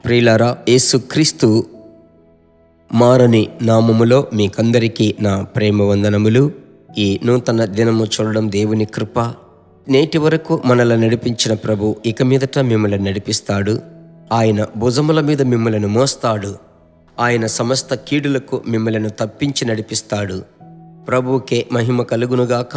ప్రియులారా, యేసుక్రీస్తు మారని నామములో మీకందరికీ నా ప్రేమ వందనములు. ఈ నూతన దినము చూడడం దేవుని కృప. నేటి వరకు మనల్ని నడిపించిన ప్రభు ఇక మీదట మిమ్మల్ని నడిపిస్తాడు. ఆయన భుజముల మీద మిమ్మల్ని మోస్తాడు. ఆయన సమస్త కీడులకు మిమ్మల్ని తప్పించి నడిపిస్తాడు. ప్రభువుకే మహిమ కలుగునుగాక.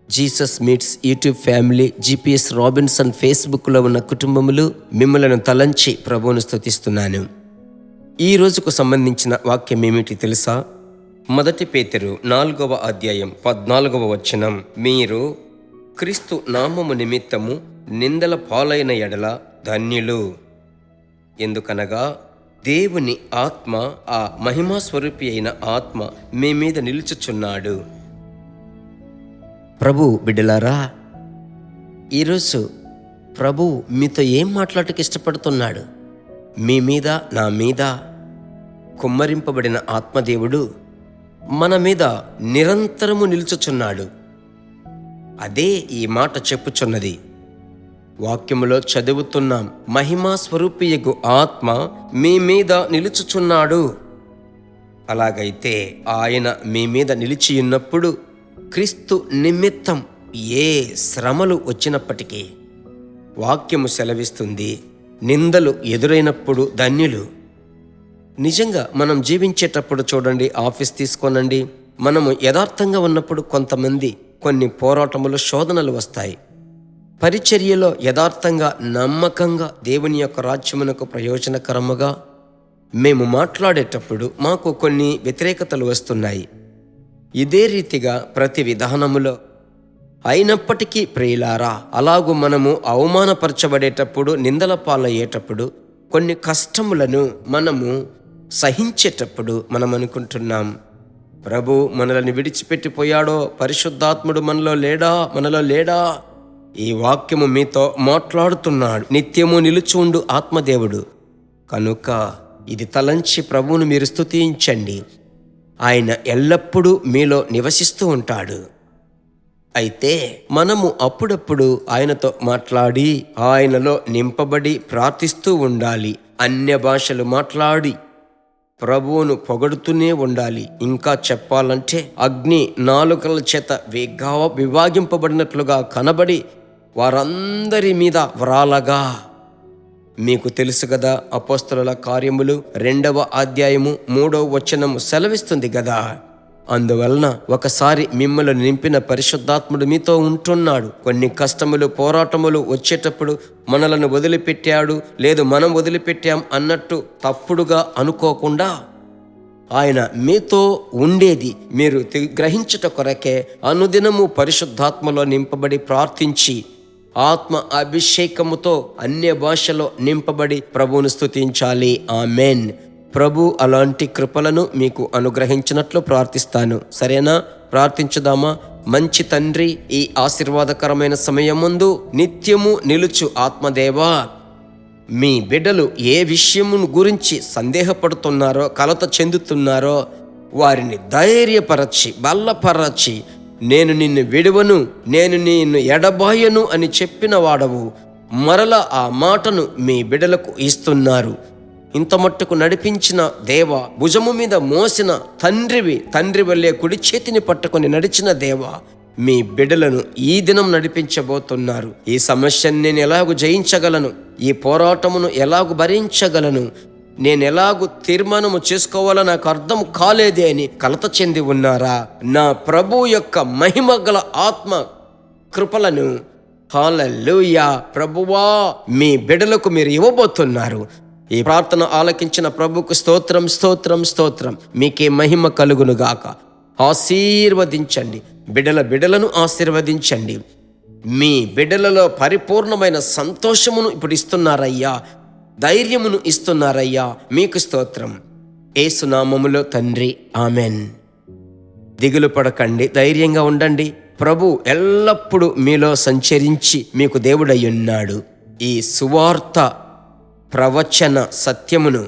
Jesus meets YouTube family, GPS Robinson ఫేస్బుక్లో ఉన్న కుటుంబములు మిమ్మల్ని తలంచి ప్రభువును స్తుతిస్తున్నాను. ఈ రోజుకు సంబంధించిన వాక్యం ఏమిటి తెలుసా? 1 పేతురు 4వ అధ్యాయం 14వ వచనం, మీరు క్రీస్తు నామము నిమిత్తము నిందల పాలైన ఎడల ధన్యులు. ఎందుకనగా దేవుని ఆత్మ, ఆ మహిమా స్వరూపి అయిన ఆత్మ మీ మీద నిలుచుచున్నాడు. ప్రభు బిడ్డలారా, ఈరోజు ప్రభు మీతో ఏం మాట్లాడటకు ఇష్టపడుతున్నాడు? మీ మీద, నా మీద కుమ్మరింపబడిన ఆత్మదేవుడు మన మీద నిరంతరము నిలుచుచున్నాడు. అదే ఈ మాట చెప్పుచున్నది. వాక్యములో చదువుతున్నాం, మహిమా స్వరూపియగు ఆత్మ మీ మీద నిలుచుచున్నాడు. అలాగైతే ఆయన మీ మీద నిలిచి ఉన్నప్పుడు క్రీస్తు నిమిత్తం ఏ శ్రమలు వచ్చినప్పటికీ వాక్యము సెలవిస్తుంది, నిందలు ఎదురైనప్పుడు ధన్యులు. నిజంగా మనం జీవించేటప్పుడు చూడండి, ఆఫీస్ తీసుకోనండి, మనము యథార్థంగా ఉన్నప్పుడు కొంతమంది కొన్ని పోరాటములు, శోధనలు వస్తాయి. పరిచర్యలో యథార్థంగా, నమ్మకంగా దేవుని యొక్క రాజ్యమునకు ప్రయోజనకరముగా మేము మాట్లాడేటప్పుడు మాకు కొన్ని వ్యతిరేకతలు వస్తున్నాయి. ఇదే రీతిగా ప్రతి విధానములో. అయినప్పటికీ ప్రియులారా, అలాగూ మనము అవమానపరచబడేటప్పుడు, నిందల పాలయ్యేటప్పుడు, కొన్ని కష్టములను మనము సహించేటప్పుడు మనం అనుకుంటున్నాం, ప్రభు మనల్ని విడిచిపెట్టిపోయాడో, పరిశుద్ధాత్ముడు మనలో లేడా? ఈ వాక్యము మీతో మాట్లాడుతున్నాడు. నిత్యము నిలుచుండు ఆత్మదేవుడు కనుక ఇది తలంచి ప్రభువును మీరు స్తుతించండి. ఆయన ఎల్లప్పుడూ మీలో నివసిస్తూ ఉంటాడు. అయితే మనము అప్పుడప్పుడు ఆయనతో మాట్లాడి, ఆయనలో నింపబడి ప్రార్థిస్తూ ఉండాలి. అన్య భాషలు మాట్లాడి ప్రభువును పొగడుతూనే ఉండాలి. ఇంకా చెప్పాలంటే అగ్ని నాలుకల చేత విభాగింపబడినట్లుగా కనబడి వారందరి మీద వ్రాలగా. మీకు తెలుసు కదా, అపోస్తలుల కార్యములు 2వ అధ్యాయము 3వ వచనము సెలవిస్తుంది కదా. అందువలన ఒకసారి మిమ్మల్ని నింపిన పరిశుద్ధాత్ముడు మీతో ఉంటున్నాడు. కొన్ని కష్టములు, పోరాటములు వచ్చేటప్పుడు మనలను వదిలిపెట్టాడు, లేదు మనం వదిలిపెట్టాం అన్నట్టు తప్పుడుగా అనుకోకుండా, ఆయన మీతో ఉండేది మీరు గ్రహించుట కొరకే అనుదినము పరిశుద్ధాత్మలో నింపబడి ప్రార్థించి, ఆత్మ అభిషేకముతో అన్య భాషలో నింపబడి ప్రభువును స్తుతించాలి. ఆమెన్. ప్రభు అలాంటి కృపలను మీకు అనుగ్రహించినట్లు ప్రార్థిస్తాను. సరేనా? ప్రార్థించుదామా? మంచి తండ్రి, ఈ ఆశీర్వాదకరమైన సమయం ముందు నిత్యము నిలుచు ఆత్మదేవా, మీ బిడ్డలు ఏ విషయమును గురించి సందేహపడుతున్నారో, కలత చెందుతున్నారో వారిని ధైర్యపరచి, బలపరచి, నేను నిన్ను విడువను, నేను నిన్ను ఎడబాయను అని చెప్పిన వాడవు. మరలా ఆ మాటను మీ బిడ్డలకు ఇస్తున్నారు. ఇంత మట్టుకు నడిపించిన దేవ, భుజము మీద మోసిన తండ్రివి, తండ్రి వల్లే కుడి చేతిని పట్టుకొని నడిచిన దేవ, మీ బిడ్డలను ఈ దినం నడిపించబోతున్నారు. ఈ సమస్యను నేను ఎలాగూ జయించగలను? ఈ పోరాటమును ఎలాగూ భరించగలను? నేను ఎలాగూ తీర్మానము చేసుకోవాలో నాకు అర్థం కాలేదే అని కలత చెంది ఉన్నారా? నా ప్రభు యొక్క మహిమ గల ఆత్మ కృపలను, హల్లెలూయా, ప్రభువా, మీ బిడ్డలకు మీరు ఇవ్వబోతున్నారు. ఈ ప్రార్థన ఆలకించిన ప్రభుకు స్తోత్రం, స్తోత్రం, స్తోత్రం. మీకే మహిమ కలుగునుగాక. ఆశీర్వదించండి, బిడ్డలను ఆశీర్వదించండి. మీ బిడ్డలలో పరిపూర్ణమైన సంతోషమును ఇప్పుడు ఇస్తున్నారయ్యా, ధైర్యమును ఇస్తున్నారయ్యా. మీకు స్తోత్రం. యేసు నామములో తండ్రి, ఆమెన్. దిగులు పడకండి, ధైర్యంగా ఉండండి. ప్రభు ఎల్లప్పుడూ మీలో సంచరించి మీకు దేవుడయ్యున్నాడు. ఈ సువార్త ప్రవచన సత్యమును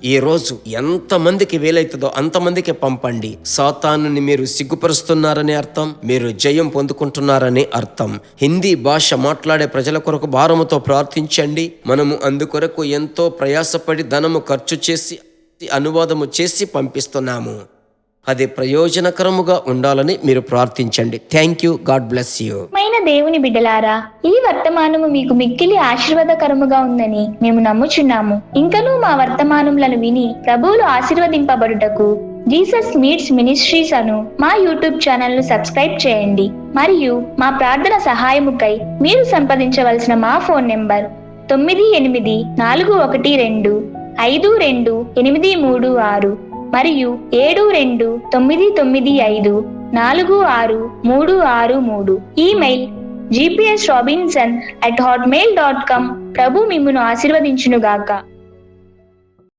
ఈ రోజు ఎంతమందికి వీలైతుందో అంతమందికి పంపండి. సాతానుని మీరు సిగ్గుపరుస్తున్నారని అర్థం, మీరు జయం పొందుకుంటున్నారని అర్థం. హిందీ భాష మాట్లాడే ప్రజల కొరకు భారముతో ప్రార్థించండి. మనము అందుకొరకు ఎంతో ప్రయాసపడి ధనము ఖర్చు చేసి అనువాదము చేసి పంపిస్తున్నాము. అది ప్రయోజనకరముగా ఉండాలని మీరు ప్రార్థించండి. Thank you. God bless you. దేవుని బిడ్డలారా, ఈ వర్తమానము మీకు మిక్కిలి ఆశీర్వాదకరముగా ఉందని మేము నమ్ముచున్నాము. ఇంకనూ మా వర్తమానములను విని ప్రభువులు ఆశీర్వదింపబడుటకు జీసస్ మీట్స్ మినిస్ట్రీస్ అను మా యూట్యూబ్ ఛానల్ ను సబ్స్క్రైబ్ చేయండి. మరియు మా ప్రార్థన సహాయముకై మీరు సంప్రదించవలసిన మా ఫోన్ నెంబర్ 9842528286 మరియు 72995463. Email gpsrobinson@hotmail.com. ప్రభు మిమ్మును ఆశీర్వదించునుగాక.